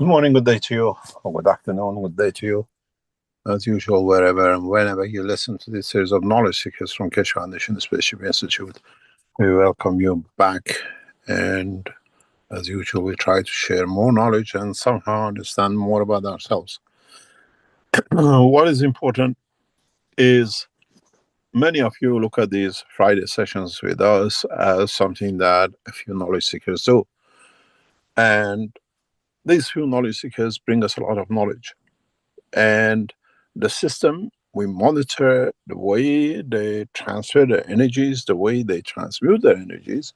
Good morning, good day to you, or good afternoon, good day to you. As usual, wherever and whenever you listen to this series of knowledge seekers from Keshe Foundation Spaceship Institute, we welcome you back. And as usual, we try to share more knowledge and somehow understand more about ourselves. What is important is many of you look at these Friday sessions with us as something that a few knowledge seekers do. And these few knowledge seekers bring us a lot of knowledge. And the system, we monitor the way they transfer their energies, the way they transmute their energies,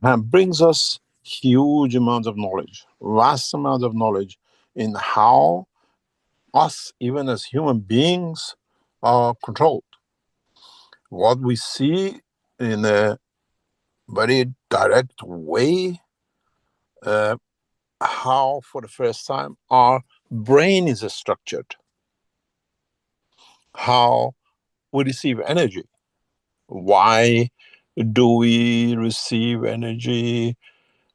and brings us huge amounts of knowledge, vast amounts of knowledge in how us, even as human beings, are controlled. What we see in a very direct way, how for the first time our brain is structured, how we receive energy. Why do we receive energy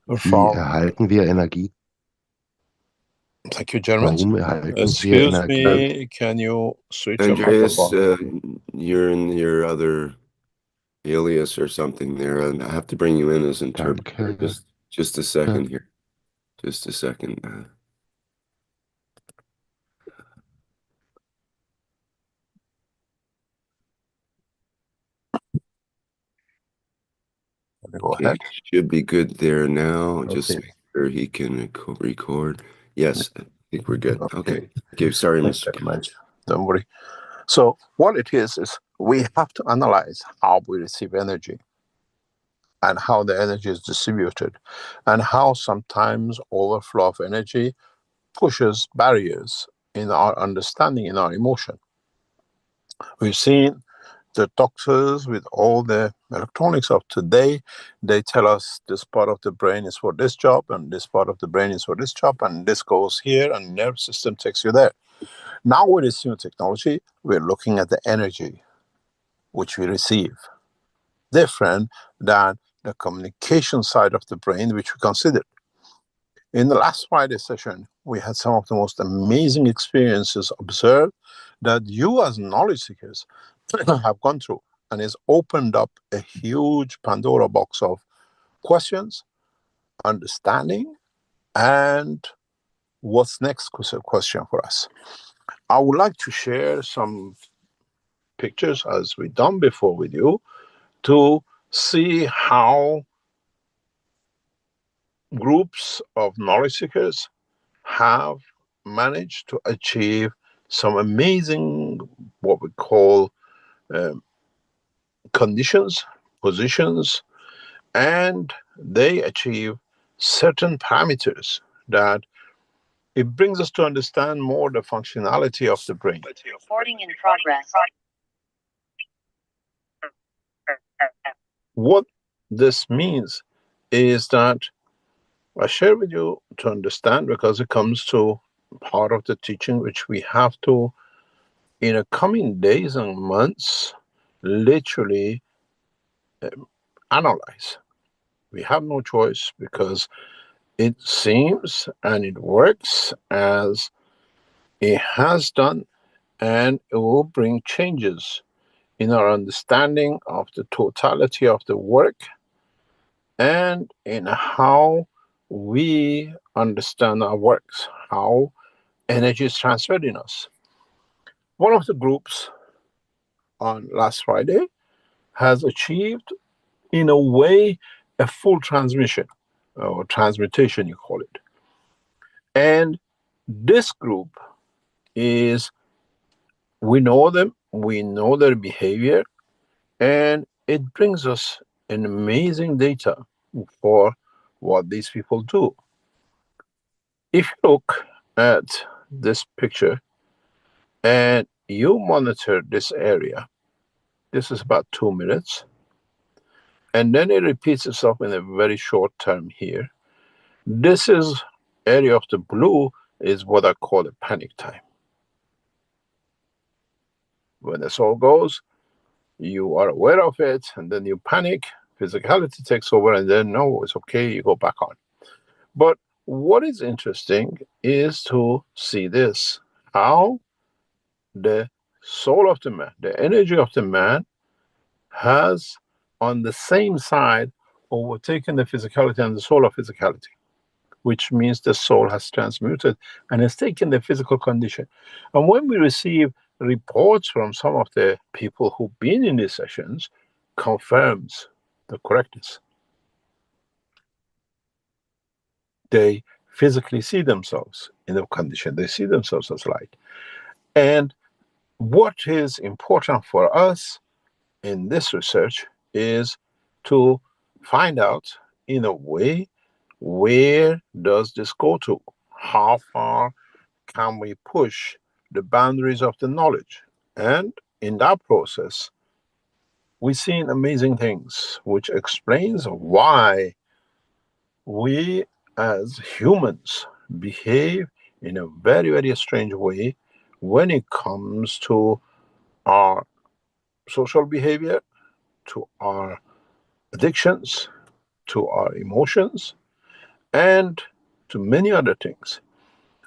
Wie from... erhalten wir Energie? Thank you, gentlemen. Warum erhalten wir Excuse Energie? me, can you switch your Andreas, microphone? you're in your other alias or something there, and I have to bring you in as interpreter. Danke. Just a second here. Just a second. Go ahead. Should be good there now. Just Okay. make sure he can record. Yes, I think we're good. Okay. Thank you. Sorry, Thanks Mr. very much. Don't worry. So what it is we have to analyze how we receive energy and how the energy is distributed and how sometimes overflow of energy pushes barriers in our understanding, in our emotion. We've seen the doctors with all the electronics of today, they tell us this part of the brain is for this job and this part of the brain is for this job and this goes here and nerve system takes you there. Now with this new technology, we're looking at the energy which we receive, different than the communication side of the brain which we considered. In the last Friday session, we had some of the most amazing experiences observed that you as knowledge seekers have gone through, and it's opened up a huge Pandora box of questions, understanding, and what's next question for us. I would like to share some pictures as we've done before with you to see how groups of knowledge seekers have managed to achieve some amazing, what we call conditions, positions, and they achieve certain parameters that it brings us to understand more the functionality of the brain. Recording in progress. What this means is that I share with you to understand, because it comes to part of the teaching which we have to, in the coming days and months, literally analyze. We have no choice, because it seems and it works as it has done, and it will bring changes in our understanding of the totality of the work and in how we understand our works, how energy is transferred in us. One of the groups on last Friday has achieved, in a way, a full transmission, or transmutation, you call it. And this group is, we know them, we know their behavior, and it brings us an amazing data for what these people do. If you look at this picture and you monitor this area, this is about 2 minutes, and then it repeats itself in a very short term here. This is area of the blue is what I call a panic time. When the soul goes, you are aware of it, and then you panic, physicality takes over, and then no, it's okay, you go back on. But what is interesting is to see this, how the soul of the man, the energy of the man, has on the same side overtaken the physicality and the soul of physicality, which means the soul has transmuted and has taken the physical condition. And when we receive reports from some of the people who've been in these sessions, confirms the correctness. They physically see themselves in the condition. They see themselves as light. And what is important for us in this research is to find out, in a way, where does this go to? How far can we push the boundaries of the knowledge? And in that process, we've seen amazing things, which explains why we as humans behave in a very, very strange way when it comes to our social behavior, to our addictions, to our emotions, and to many other things.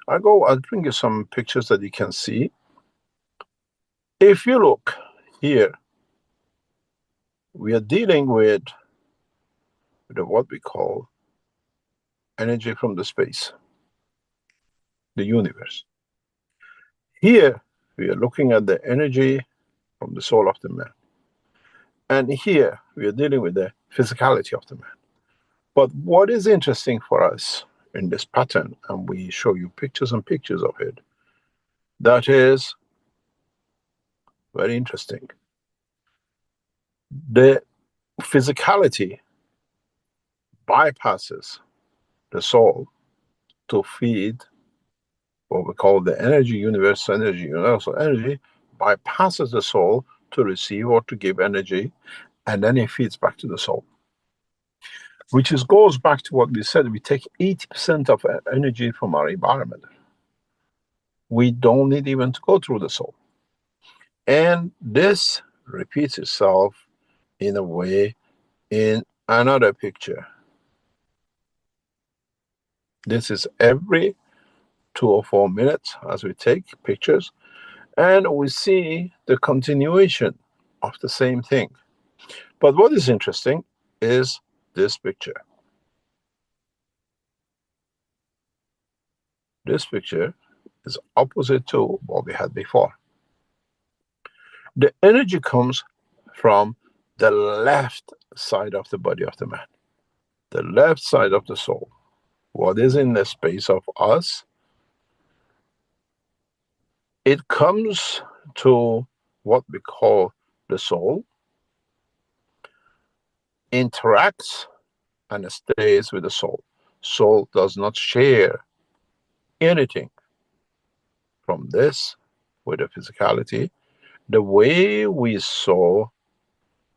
I'll bring you some pictures that you can see. If you look here, we are dealing with what we call energy from the space, the universe. Here, we are looking at the energy from the soul of the man. And here, we are dealing with the physicality of the man. But what is interesting for us in this pattern, and we show you pictures and pictures of it, that is very interesting. The physicality bypasses the soul to feed what we call the energy, universal energy, bypasses the soul to receive or to give energy, and then it feeds back to the soul. Which goes back to what we said, we take 80% of energy from our environment. We don't need even to go through the soul. And this repeats itself in a way in another picture. This is every 2 or 4 minutes as we take pictures, and we see the continuation of the same thing. But what is interesting is this picture. This picture is opposite to what we had before. The energy comes from the left side of the body of the man, the left side of the soul. What is in the space of us, it comes to what we call the soul, interacts and stays with the soul. Soul does not share anything from this with the physicality the way we saw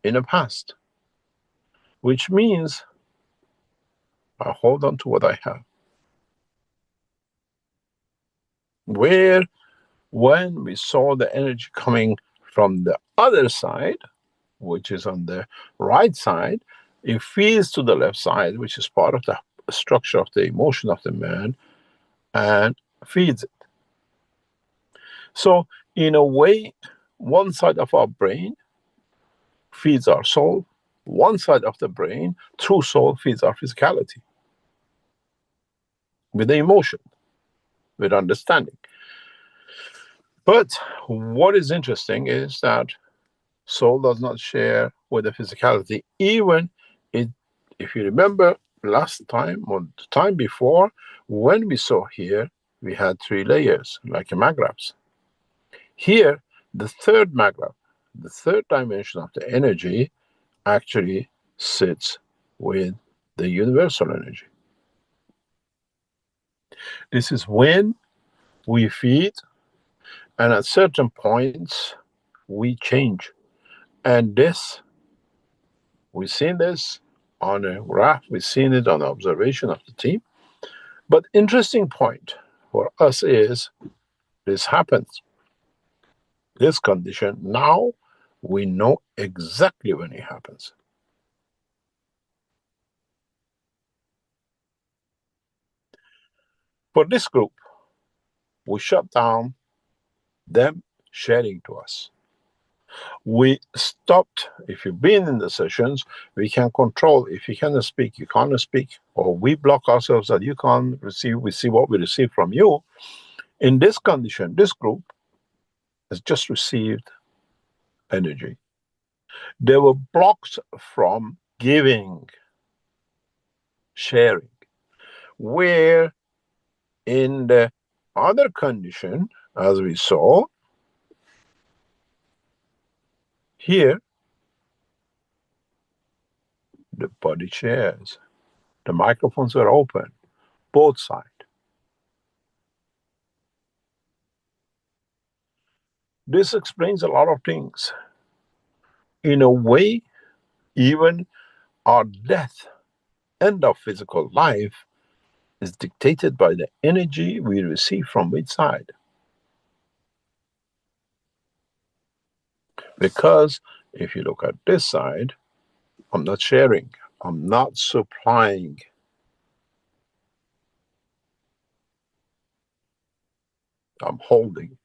in the past, which means I hold on to what I have. Where when we saw the energy coming from the other side, which is on the right side, it feeds to the left side, which is part of the structure of the emotion of the man, and feeds it. So, in a way, one side of our brain feeds our soul, one side of the brain, through soul, feeds our physicality with the emotion, with understanding. But what is interesting is that soul does not share with the physicality, even if you remember last time or the time before, when we saw here, we had 3 layers, like a magraps. Here, the third magrap, the third dimension of the energy, actually sits with the universal energy. This is when we feed, and at certain points, we change. And this, we've seen this on a graph, we've seen it on observation of the team. But interesting point for us is this happens. This condition, now we know exactly when it happens. For this group, we shut down them sharing to us. We stopped. If you've been in the sessions, we can control. If you cannot speak, you can't speak, or we block ourselves that you can't receive. We see what we receive from you. In this condition, this group has just received energy. They were blocked from giving, sharing. Where in the other condition, as we saw here, the body shares. The microphones were open, both sides. This explains a lot of things. In a way, even our death, end of physical life, is dictated by the energy we receive from which side. Because if you look at this side, I'm not sharing, I'm not supplying. I'm holding.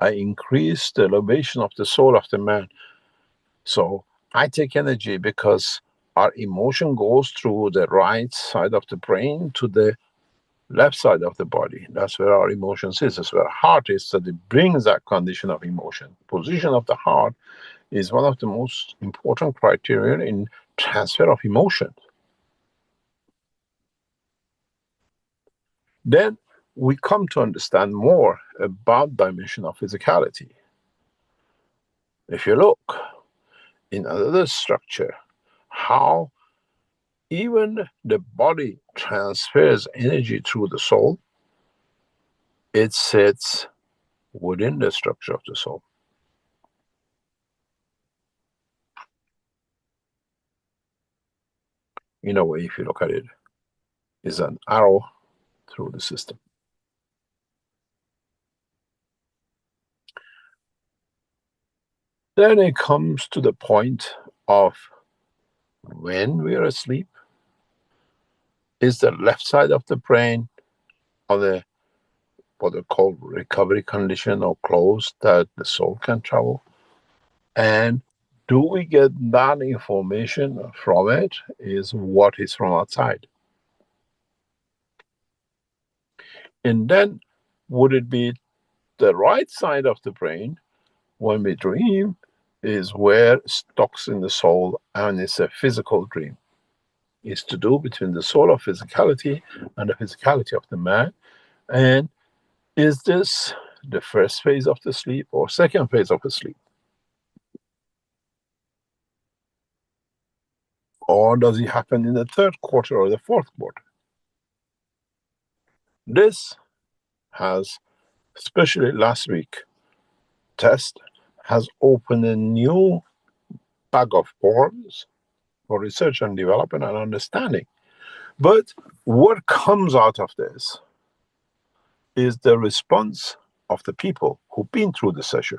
I increase the elevation of the soul of the man. So I take energy because our emotion goes through the right side of the brain to the left side of the body. That's where our emotions is. That's where heart is. So it brings that condition of emotion. Position of the heart is one of the most important criteria in transfer of emotion. Then we come to understand more about dimension of physicality. If you look in another structure, how even the body transfers energy through the soul, it sits within the structure of the soul. In a way, if you look at it, is an arrow through the system. Then it comes to the point of when we are asleep, is the left side of the brain or the what they call recovery condition or closed that the soul can travel? And do we get that information from it is what is from outside? And then would it be the right side of the brain when we dream is where it stocks in the soul and it's a physical dream. It's to do between the soul of physicality and the physicality of the man. And is this the first phase of the sleep or second phase of the sleep? Or does it happen in the third quarter or the fourth quarter? This has, especially last week, test has opened a new bag of worms for research and development and understanding. But what comes out of this is the response of the people who've been through the session.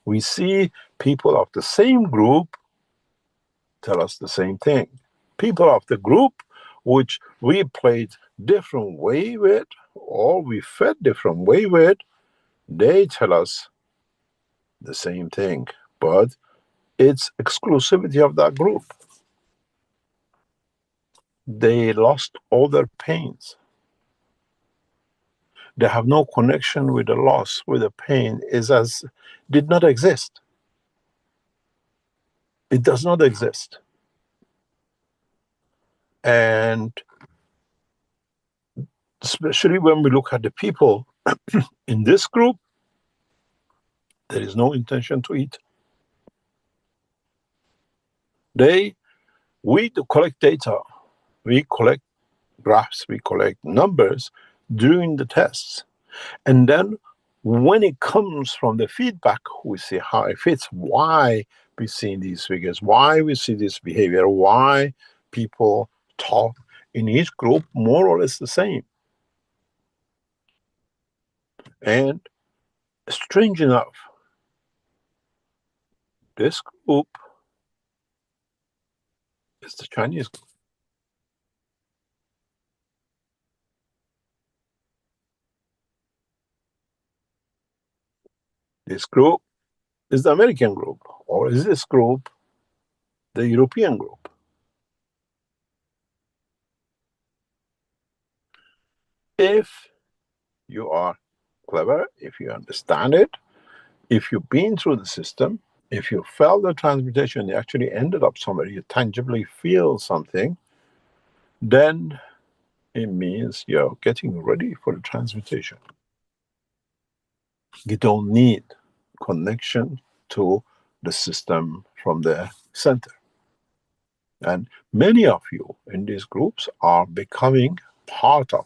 We see people of the same group tell us the same thing. People of the group which we played different way with or we fed different way with, they tell us the same thing, but it's exclusivity of that group. They lost all their pains. They have no connection with the loss, with the pain, is as did not exist. It does not exist. And especially when we look at the people in this group, there is no intention to eat. We collect data, we collect graphs, we collect numbers during the tests. And then when it comes from the feedback, we see how it fits, why we see these figures, why we see this behavior, why people talk in each group more or less the same. And strange enough, this group is the Chinese group. This group is the American group, or is this group the European group? If you are clever, if you understand it, if you've been through the system, if you felt the transmutation, you actually ended up somewhere, you tangibly feel something, then it means you're getting ready for the transmutation. You don't need connection to the system from the center. And many of you in these groups are becoming part of.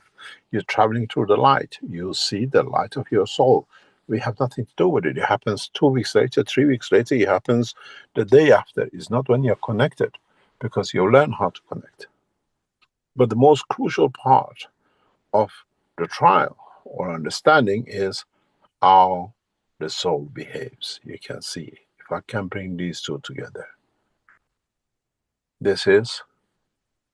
You're traveling through the light. You see the light of your soul. We have nothing to do with it. It happens 2 weeks later, 3 weeks later. It happens the day after. It's not when you're connected, because you learn how to connect. But the most crucial part of the trial or understanding is how the soul behaves. You can see, if I can bring these two together. This is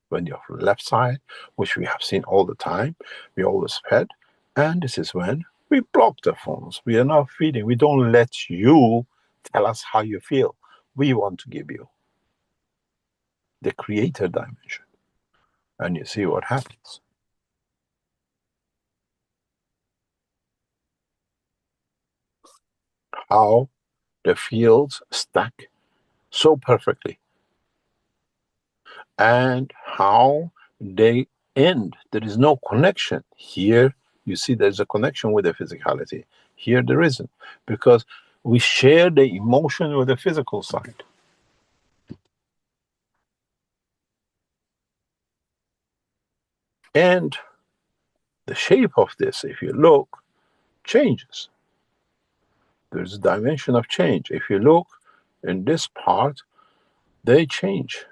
when you're from the left side, which we have seen all the time, we always fed, and this is when we block the phones. We are not feeding. We don't let you tell us how you feel. We want to give you the creator dimension. And you see what happens. How the fields stack so perfectly. And how they end. There is no connection. Here, you see there's a connection with the physicality. Here, there isn't. Because we share the emotion with the physical side. And the shape of this, if you look, changes. There's a dimension of change. If you look in this part, they change.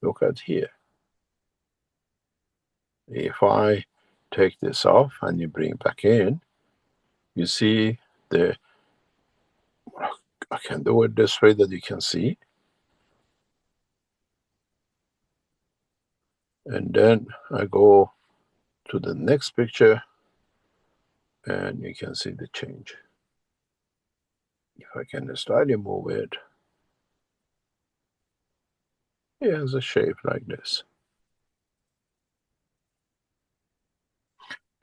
Look at here. If I take this off and you bring it back in, you see the, I can do it this way that you can see. And then I go to the next picture and you can see the change. If I can slightly move it, it has a shape like this.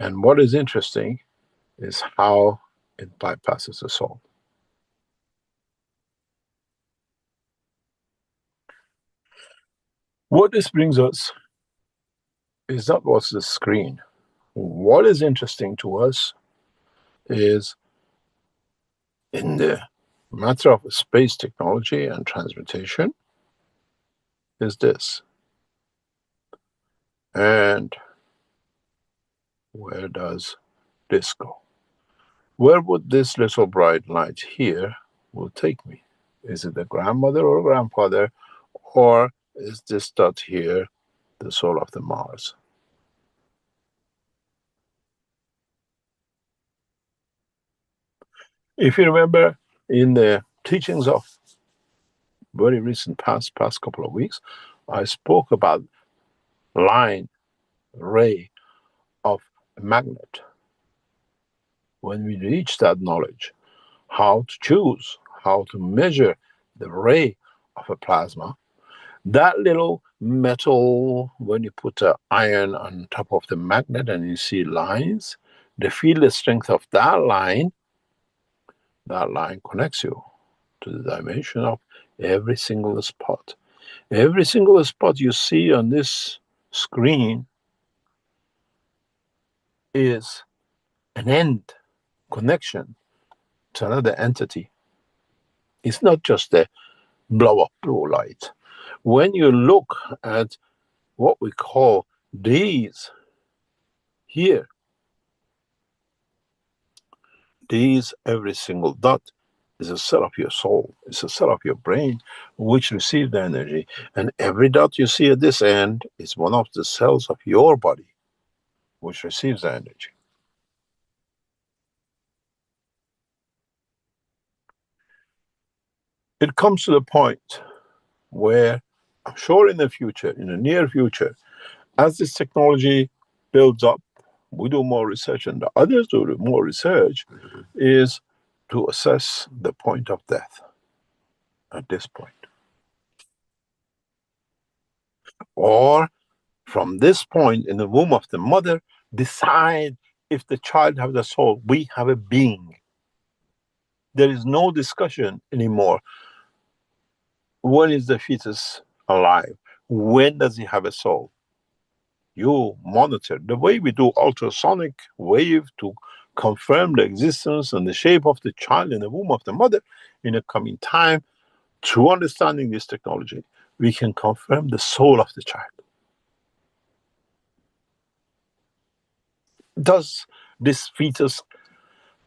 And what is interesting is how it bypasses the soul. What this brings us is not what's the screen. What is interesting to us is in the matter of space technology and transmutation is this. And where does this go? Where would this little bright light here will take me? Is it the grandmother or grandfather, or is this dot here the soul of the Mars? If you remember in the teachings of very recent past couple of weeks, I spoke about line, ray of a magnet. When we reach that knowledge, how to choose, how to measure the ray of a plasma, that little metal, when you put an iron on top of the magnet and you see lines, the field strength of that line connects you to the dimension of every single spot. Every single spot you see on this screen is an end connection to another entity. It's not just a blow up blue light. When you look at what we call these here, these, every single dot is a cell of your soul. It's a cell of your brain which receives the energy. And every dot you see at this end is one of the cells of your body which receives the energy. It comes to the point where I'm sure in the future, in the near future, as this technology builds up we do more research and the others do more research, is to assess the point of death at this point. Or from this point in the womb of the mother, decide if the child has a soul. We have a being. There is no discussion anymore. When is the fetus alive? When does he have a soul? You monitor the way we do ultrasonic wave to confirm the existence and the shape of the child in the womb of the mother. In the coming time, through understanding this technology, we can confirm the soul of the child. Does this fetus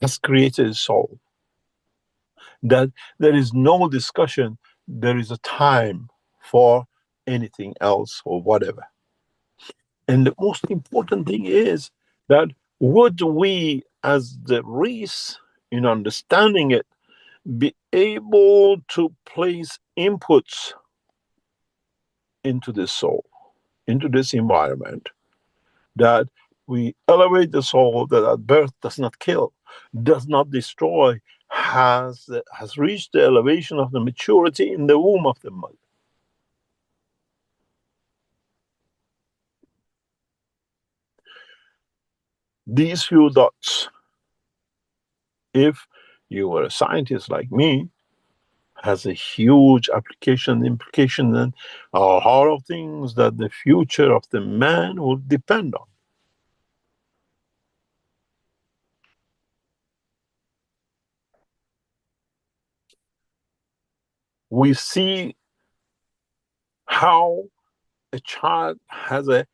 has created a soul? That there is no discussion, there is a time for anything else or whatever. And the most important thing is that would we, as the race, in understanding it, be able to place inputs into this soul, into this environment, that we elevate the soul that at birth does not kill, does not destroy, has reached the elevation of the maturity in the womb of the mother. These few dots, if you were a scientist like me, has a huge implication, and a lot of things that the future of the man will depend on. We see how a child has a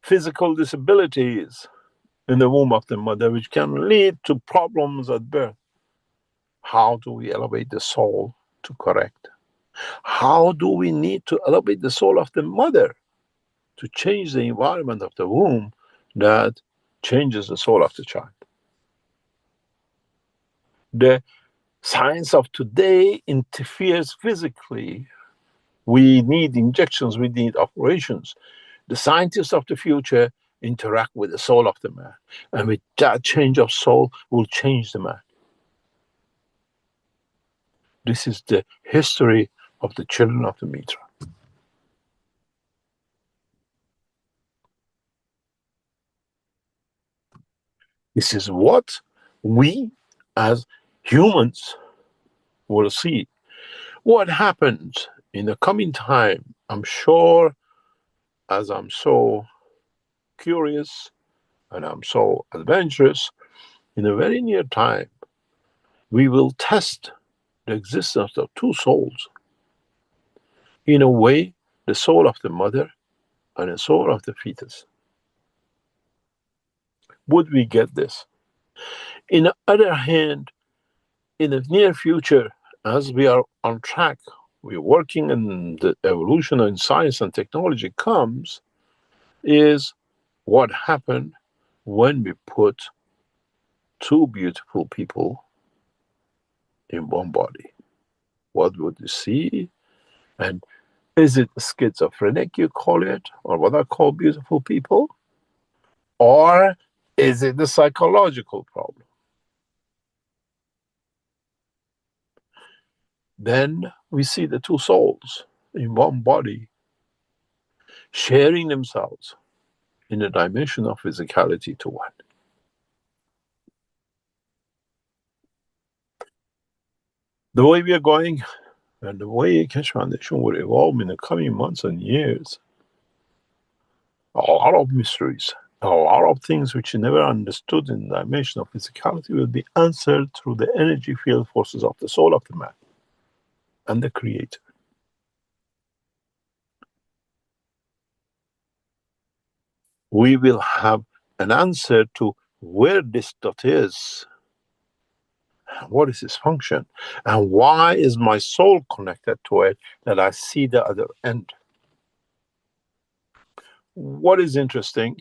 physical disabilities in the womb of the mother, which can lead to problems at birth. How do we elevate the soul to correct? How do we need to elevate the soul of the mother to change the environment of the womb that changes the soul of the child? The science of today interferes physically. We need injections, we need operations. The scientists of the future interact with the soul of the man. And with that change of soul will change the man. This is the history of the children of the Mitra. This is what we as humans will see. What happens in the coming time, I'm sure, as I'm so curious and I'm so adventurous, in a very near time, we will test the existence of two souls. In a way, the soul of the mother and the soul of the fetus. Would we get this? In the other hand, in the near future, as we are on track, we're working and the evolution in science and technology comes, is what happened when we put two beautiful people in one body. What would you see? And is it schizophrenic, you call it, or what I call beautiful people? Or is it the psychological problem? Then we see the two souls in one body sharing themselves in a dimension of physicality to one. The way we are going and the way Keshe Foundation will evolve in the coming months and years, a lot of mysteries, a lot of things which you never understood in the dimension of physicality will be answered through the energy field forces of the soul of the man and the creator. We will have an answer to where this dot is, what is its function, and why is my soul connected to it that I see the other end. What is interesting,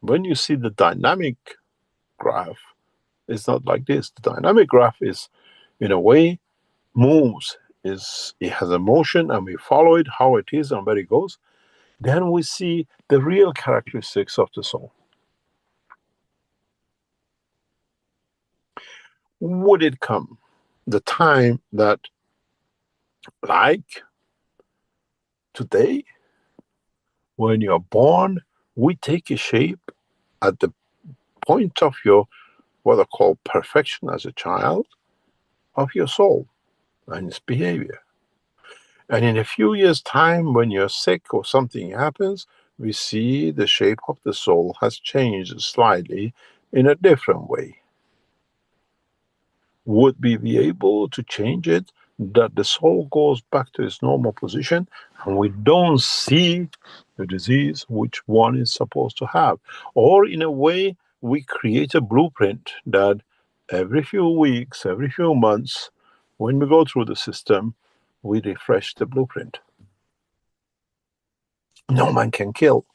when you see the dynamic graph, it's not like this. The dynamic graph is, in a way, moves. It has a motion and we follow it, how it is and where it goes. Then we see the real characteristics of the soul. would it come the time that, like today, when you're born, we take a shape at the point of your what I call perfection as a child of your soul and its behavior. And in a few years' time, when you're sick or something happens, we see the shape of the soul has changed slightly in a different way. Would we be able to change it that the soul goes back to its normal position and we don't see the disease which one is supposed to have? Or in a way, we create a blueprint that every few weeks, every few months, when we go through the system, we refresh the blueprint. No man can kill.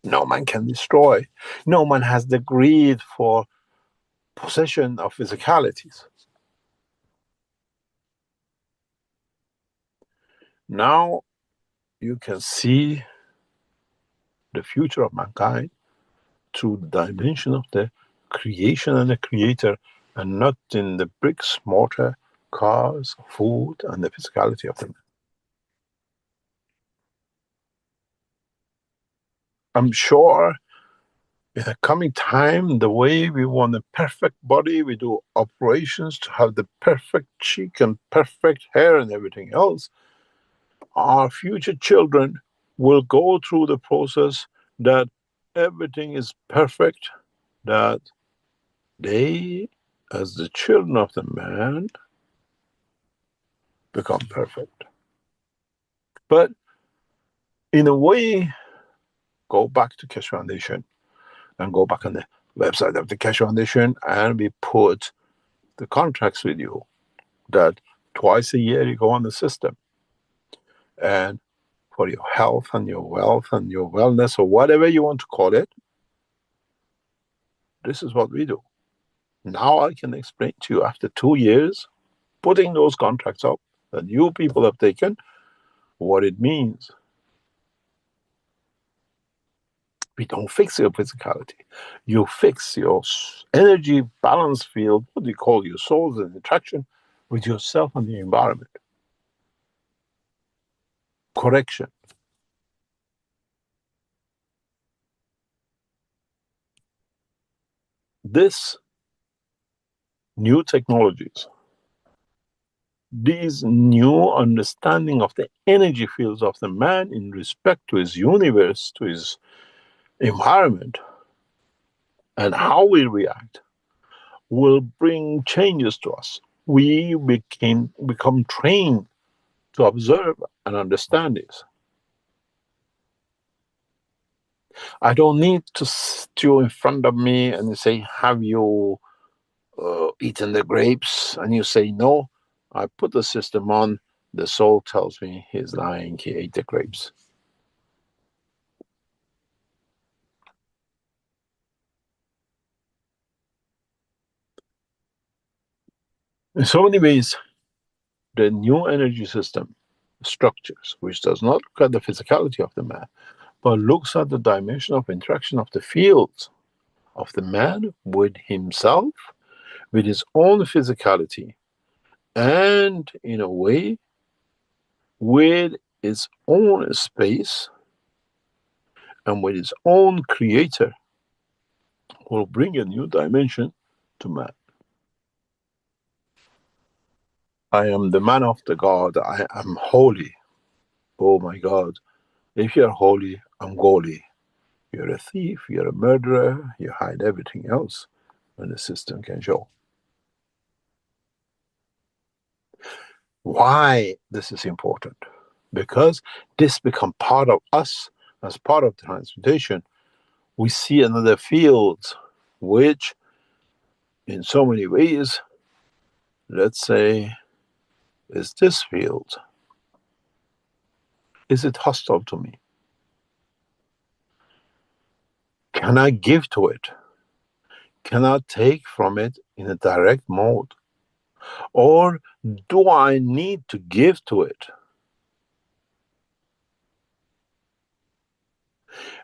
No man can destroy. No man has the greed for possession of physicalities. Now you can see the future of mankind through the dimension of the creation and the creator, and not in the bricks, mortar, cars, food, and the physicality of them. I'm sure in the coming time, the way we want a perfect body, we do operations to have the perfect cheek and perfect hair and everything else. Our future children will go through the process that everything is perfect, that they, as the children of the man, become perfect. But in a way, go back to Keshe Foundation and go back on the website of the Keshe Foundation, and we put the contracts with you that twice a year you go on the system. And for your health and your wealth and your wellness, or whatever you want to call it, this is what we do. Now I can explain to you, after 2 years, putting those contracts up that you people have taken, what it means. We don't fix your physicality. You fix your energy balance field, what do you call your souls and interaction with yourself and the environment. Correction. This new technologies, these new understanding of the energy fields of the man in respect to his universe, to his environment, and how we react, will bring changes to us. We become trained to observe and understand this. I don't need to stew in front of me and say, have you eaten the grapes? And you say, no. I put the system on. The soul tells me he's lying. He ate the grapes. In so many ways, the new energy system structures, which does not look at the physicality of the man, but looks at the dimension of interaction of the fields of the man with himself, with his own physicality, and in a way, with his own space and with his own creator, will bring a new dimension to man. I am the man of the God. I am holy. Oh my God. If you're holy, I'm goalie. You're a thief, you're a murderer, you hide everything else, and the system can show. Why this is important? Because this become part of us as part of transmutation. We see another field which, in so many ways, let's say, is this field. Is it hostile to me? Can I give to it? Can I take from it in a direct mode? Or do I need to give to it?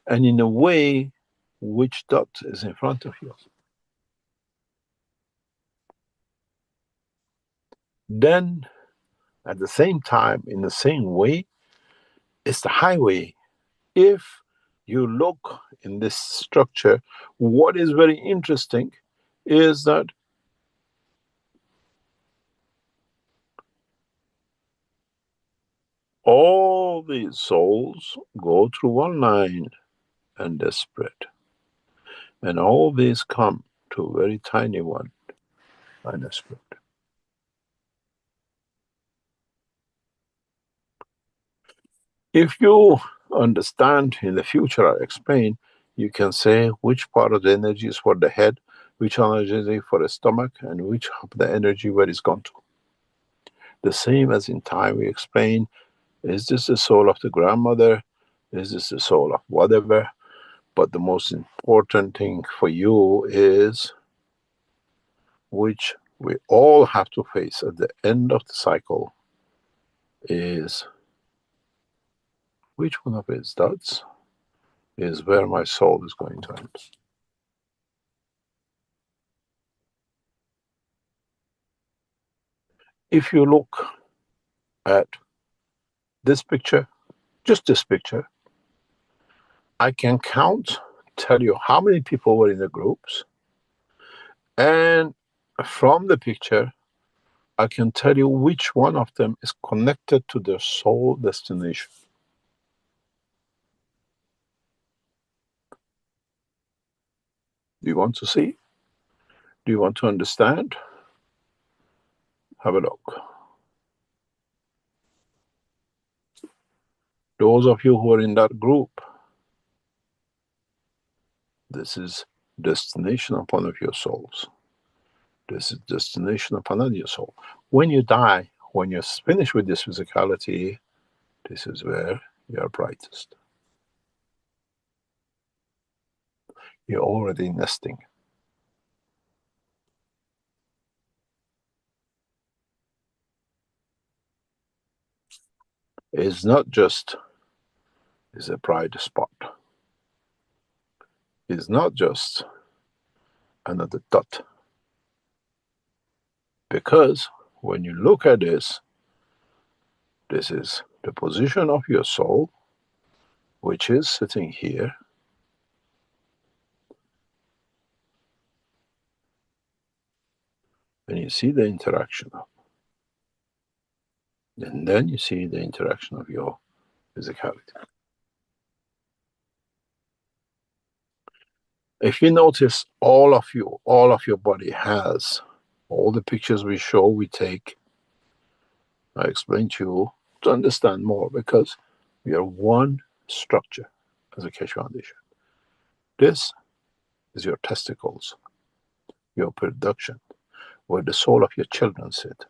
And in a way, which dot is in front of you? Then, at the same time, in the same way, it's the highway. If you look in this structure, what is very interesting is that all these souls go through one line and they spread. And all these come to a very tiny one and they spread. If you understand in the future, I explain, you can say which part of the energy is for the head, which energy for the stomach, and which of the energy where it's gone to. The same as in time we explain, is this the soul of the grandmother? Is this the soul of whatever? But the most important thing for you is, which we all have to face at the end of the cycle, is which one of its dots is where my soul is going to end. If you look at this picture, just this picture, I can count, tell you how many people were in the groups, and from the picture, I can tell you which one of them is connected to their soul destination. Do you want to see? Do you want to understand? Have a look. Those of you who are in that group, this is destination of one of your souls. This is destination of another soul. When you die, when you're finished with this physicality, this is where you're brightest. You're already nesting. It's not just is a bright spot. It's not just another dot. Because when you look at this is the position of your soul, which is sitting here. And you see the interaction of, and then you see the interaction of your physicality. If you notice, all of your body has, all the pictures we show, we take, I explain to you to understand more, because we are one structure as a Keshe Foundation. This is your testicles, your production, where the soul of your children sit.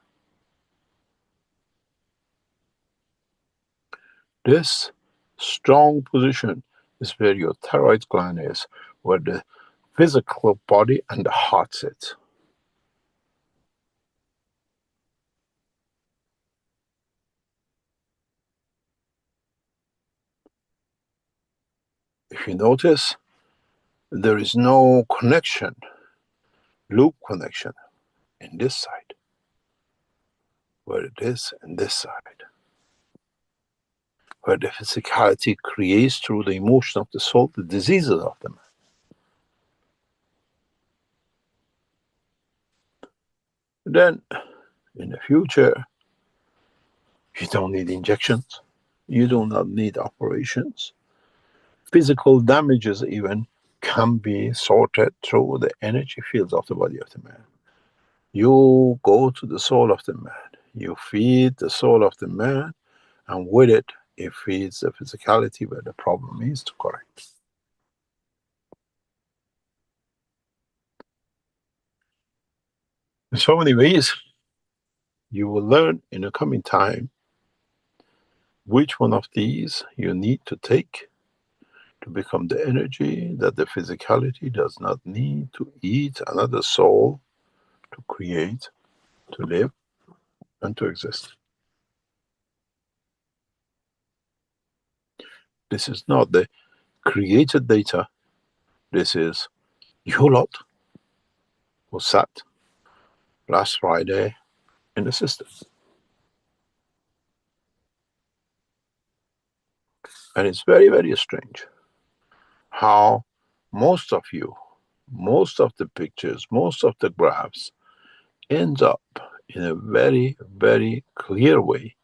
This strong position is where your thyroid gland is, where the physical body and the heart sit. If you notice, there is no connection, loop connection, in this side, where it is in this side, where the physicality creates through the emotion of the soul the diseases of them. Then, in the future, you don't need injections, you do not need operations. Physical damages even can be sorted through the energy fields of the body of the man. You go to the soul of the man, you feed the soul of the man, and with it, it feeds the physicality where the problem is to correct. In so many ways, you will learn in the coming time which one of these you need to take to become the energy that the physicality does not need to eat another soul to create, to live, and to exist. This is not the created data. This is you lot who sat last Friday in the system. And it's very, very strange how most of you, most of the pictures, most of the graphs ends up in a very, very clear way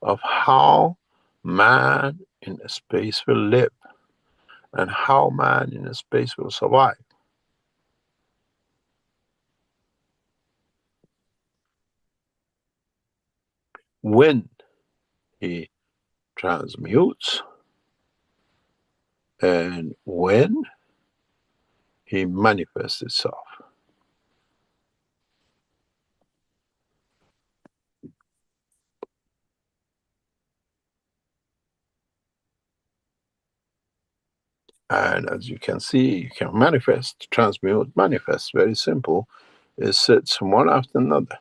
of how man in a space will live and how man in a space will survive. When he transmutes and when he manifests itself. And as you can see, you can manifest, transmute, manifest. Very simple. It sits one after another.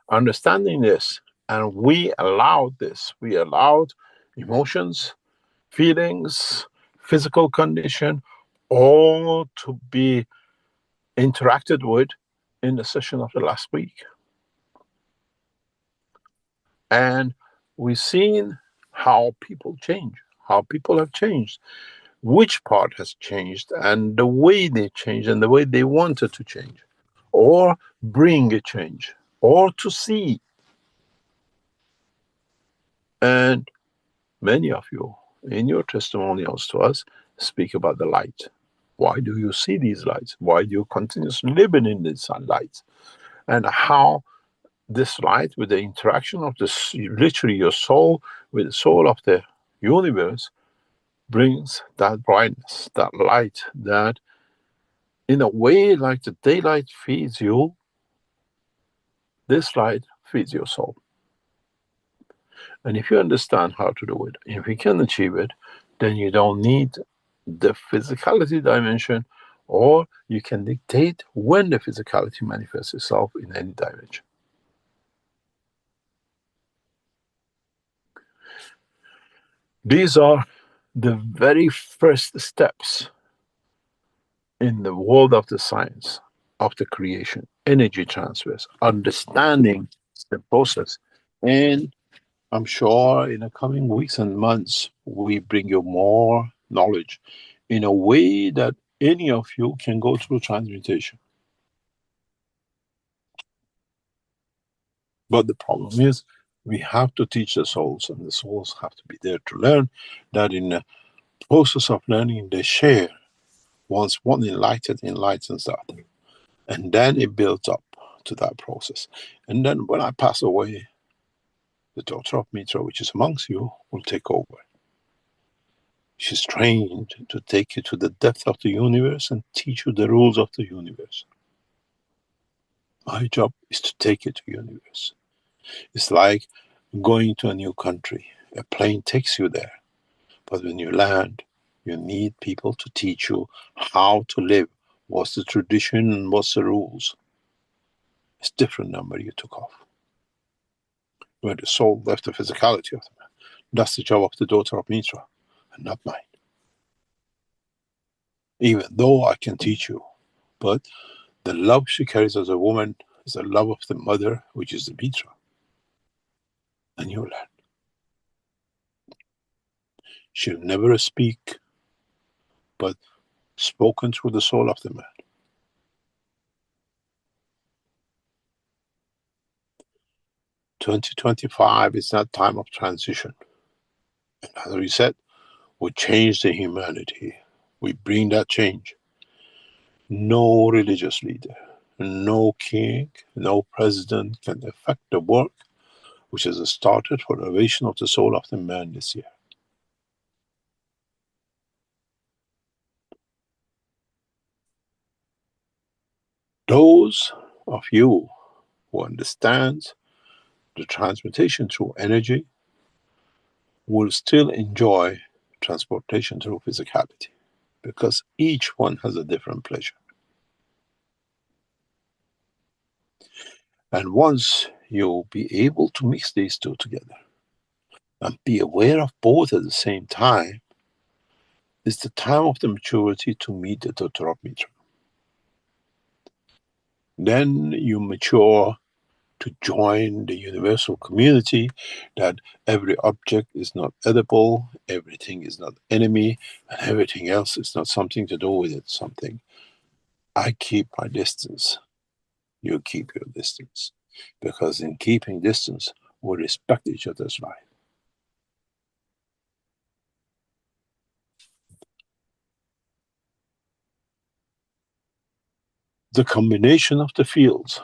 Understanding this, and we allowed this. We allowed emotions, feelings, physical condition, all to be interacted with in the session of the last week. And we've seen how people change, how people have changed, which part has changed, and the way they changed, and the way they wanted to change, or bring a change, or to see. And many of you, in your testimonials to us, speak about the light. Why do you see these lights? Why do you continuously living in these lights? And how this light, with the interaction of this, literally your soul with the soul of the universe, brings that brightness, that light, that in a way like the daylight feeds you, this light feeds your soul. And if you understand how to do it, if you can achieve it, then you don't need the physicality dimension, or you can dictate when the physicality manifests itself in any dimension. These are the very first steps in the world of the science of the creation, energy transfers, understanding the process. And I'm sure in the coming weeks and months, we bring you more knowledge in a way that any of you can go through transmutation. But the problem is, we have to teach the souls, and the souls have to be there to learn that in the process of learning, they share. Once one enlightens that. And then it builds up to that process. And then when I pass away, the daughter of Mitra, which is amongst you, will take over. She's trained to take you to the depth of the universe and teach you the rules of the universe. My job is to take you to the universe. It's like going to a new country. A plane takes you there. But when you land, you need people to teach you how to live. What's the tradition and what's the rules? It's different than where you took off. Where the soul left the physicality of the man. That's the job of the daughter of Mitra, and not mine. Even though I can teach you, but the love she carries as a woman is the love of the mother, which is the Mitra. And you learn. She'll never speak, but spoken through the soul of the man. "2025 is that time of transition. And as we said, we change the humanity. We bring that change. No religious leader, no king, no president can affect the work which has started for the elevation of the soul of the man this year. Those of you who understand the transmutation through energy will still enjoy transportation through physicality, because each one has a different pleasure. And once you'll be able to mix these two together and be aware of both at the same time, It's the time of the maturity to meet the Totorapmitra. Then you mature to join the universal community, that every object is not edible, everything is not enemy, and everything else is not something to do with it. Something. I keep my distance. You keep your distance. Because in keeping distance, we respect each other's life. The combination of the fields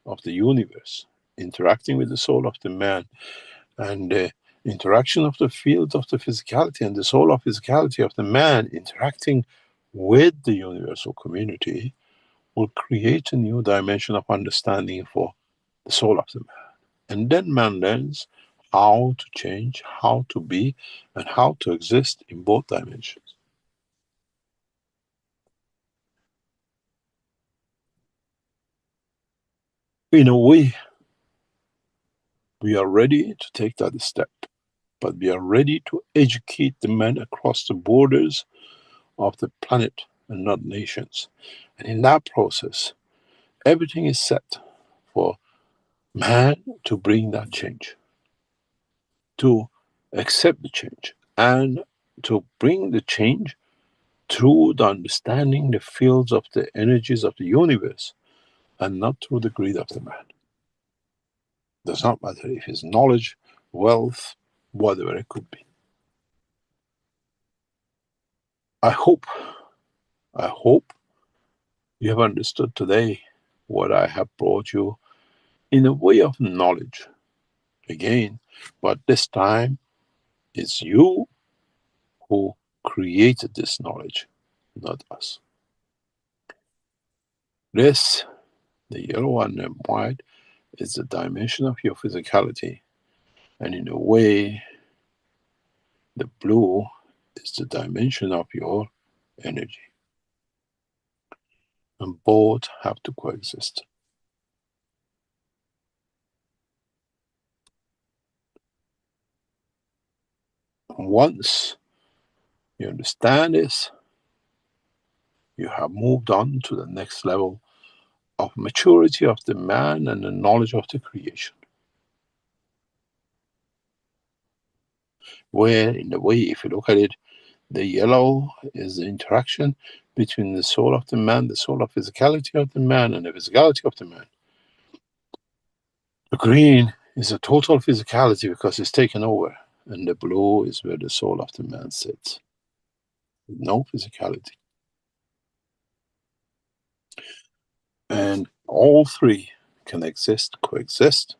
of the universe interacting with the soul of the man, and the interaction of the field of the physicality and the soul of physicality of the man interacting with the universal community will create a new dimension of understanding for the soul of the man. And then man learns how to change, how to be, and how to exist in both dimensions. In a way, we are ready to take that step, but we are ready to educate the man across the borders of the planet and not nations. And in that process, everything is set for man to bring that change, to accept the change, and to bring the change through the understanding the fields of the energies of the universe, and not through the greed of the man. Does not matter if it's knowledge, wealth, whatever it could be. I hope you have understood today what I have brought you in a way of knowledge. Again, but this time it's you who created this knowledge, not us. This, the yellow and the white, is the dimension of your physicality, and in a way, the blue is the dimension of your energy. And both have to coexist. And once you understand this, you have moved on to the next level of maturity of the man and the knowledge of the creation. Where, in the way, if you look at it, the yellow is the interaction between the soul of the man, the soul of physicality of the man, and the physicality of the man. The green is a total physicality because it's taken over, and the blue is where the soul of the man sits. No physicality. And all three can exist, coexist,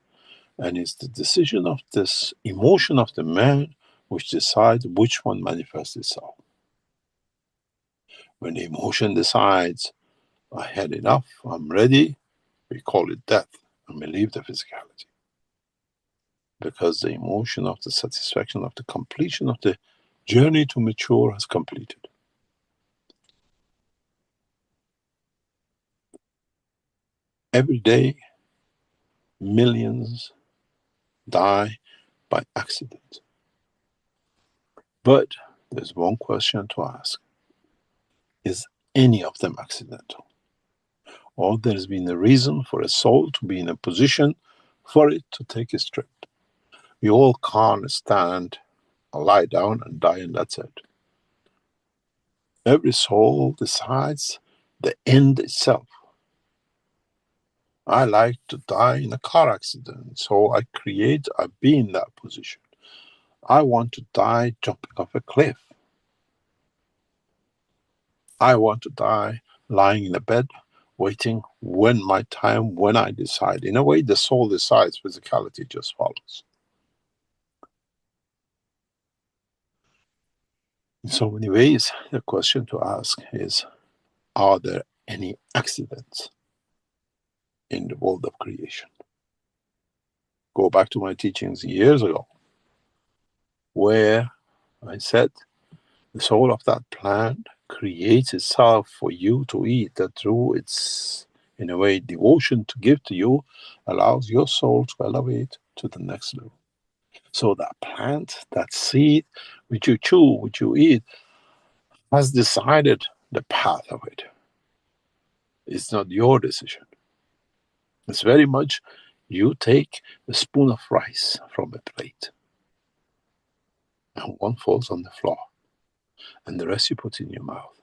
and it's the decision of this emotion of the man which decides which one manifests itself. When the emotion decides, I had enough, I'm ready, we call it death, and we leave the physicality. Because the emotion of the satisfaction of the completion of the journey to mature has completed. Every day, millions die by accident. But there's one question to ask. Is any of them accidental? Or there's been a reason for a soul to be in a position for it to take its trip? We all can't stand or lie down and die, and that's it. Every soul decides the end itself. I like to die in a car accident, so I be in that position. I want to die jumping off a cliff. I want to die lying in a bed, waiting when my time, when I decide. In a way, the soul decides, physicality just follows. In so many ways, the question to ask is, are there any accidents in the world of creation? Go back to my teachings years ago, where I said the soul of that plant creates itself for you to eat, that through its, in a way, devotion to give to you, allows your soul to elevate to the next level. So that plant, that seed, which you chew, which you eat, has decided the path of it. It's not your decision. It's very much you take a spoon of rice from a plate, and one falls on the floor, and the rest you put in your mouth.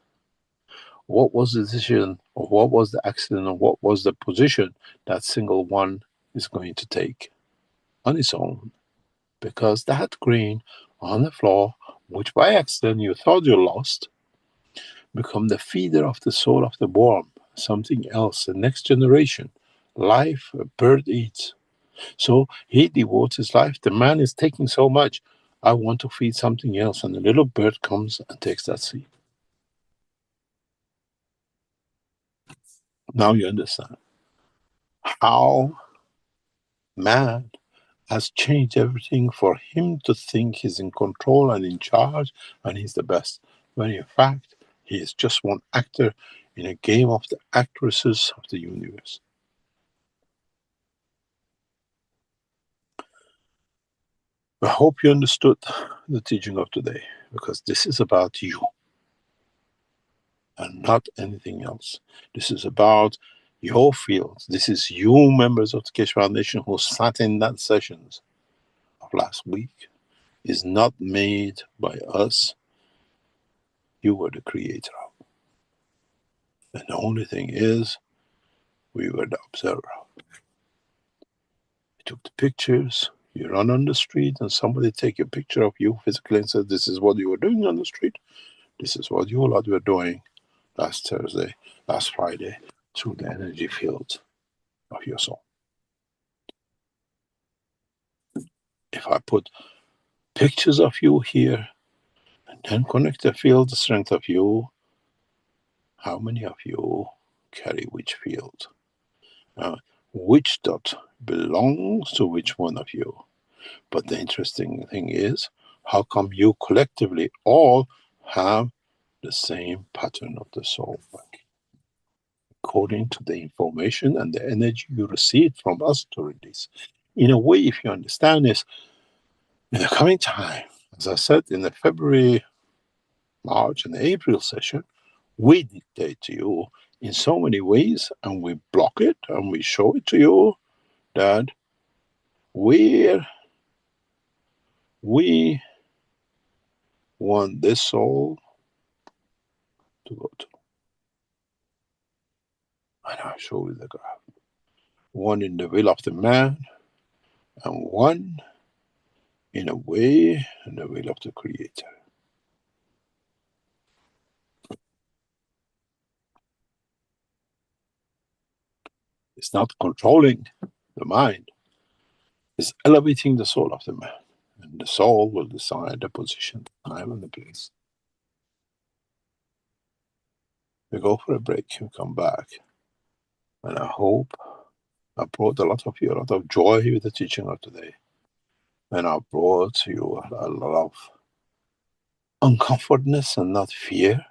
What was the decision, or what was the accident, or what was the position that single one is going to take on its own? Because that grain on the floor, which by accident you thought you lost, become the feeder of the soul of the worm, something else, the next generation. Life a bird eats. So he devotes his life. The man is taking so much. I want to feed something else. And the little bird comes and takes that seed. Now you understand how man has changed everything for him to think he's in control and in charge and he's the best. When in fact, he is just one actor in a game of the actresses of the universe. I hope you understood the teaching of today, because this is about you and not anything else. This is about your field. This is you, members of the Keshe Foundation, who sat in that sessions of last week. Is not made by us. You were the creator of. And the only thing is, we were the observer. We took the pictures. You run on the street and somebody take a picture of you physically and says, this is what you were doing on the street. This is what you lot were doing last Thursday, last Friday, through the energy field of your soul. If I put pictures of you here and then connect the field, the strength of you, how many of you carry which field? Which dot belongs to which one of you? But the interesting thing is, how come you collectively all have the same pattern of the soul? According to the information and the energy you receive from us to release. In a way, if you understand this, in the coming time, as I said in the February, March, and April session, we dictate to you in so many ways, and we block it, and we show it to you that where we want this soul to go to. And I'll show you the graph. One in the will of the man, and one in a way in the will of the creator. It's not controlling the mind. It's elevating the soul of the man. And the soul will decide the position, the time, and the place. We go for a break, we come back. And I hope I brought a lot of you a lot of joy with the teaching of today. And I brought you a lot of uncomfortness and not fear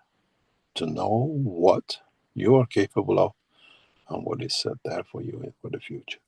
to know what you are capable of and what is set there for you for the future.